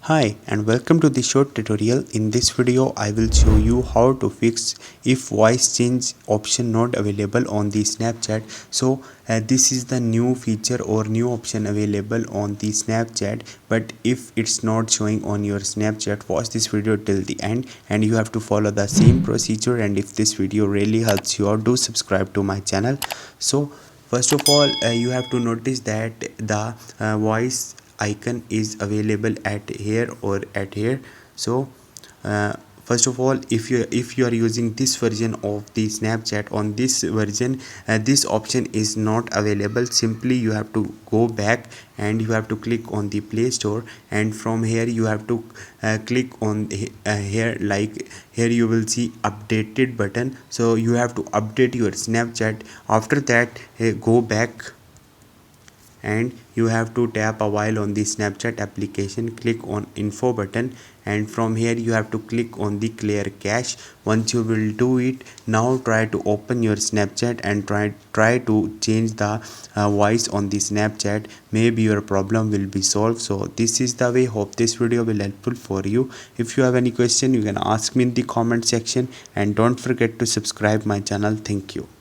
Hi and welcome to the short tutorial. In this video I will show you how to fix if voice change option not available on the Snapchat. So this is the new feature or new option available on the Snapchat, but if it's not showing on your Snapchat, watch this video till the end and you have to follow the same procedure. And if this video really helps you out, do subscribe to my channel. So first of all, you have to notice that the voice icon is available at here or at here. So uh, first of all, if you are using this version of the Snapchat, on this version this option is not available. Simply you have to go back and you have to click on the Play Store, and from here you have to click on here, like here you will see updated button. So you have to update your Snapchat. After that, go back and you have to tap a while on the Snapchat application, click on info button, and from here you have to click on the clear cache. Once you will do it, now try to open your Snapchat and try to change the voice on the Snapchat. Maybe your problem will be solved. So this is the way. Hope this video will helpful for you. If you have any question, you can ask me in the comment section, and don't forget to subscribe my channel. Thank you.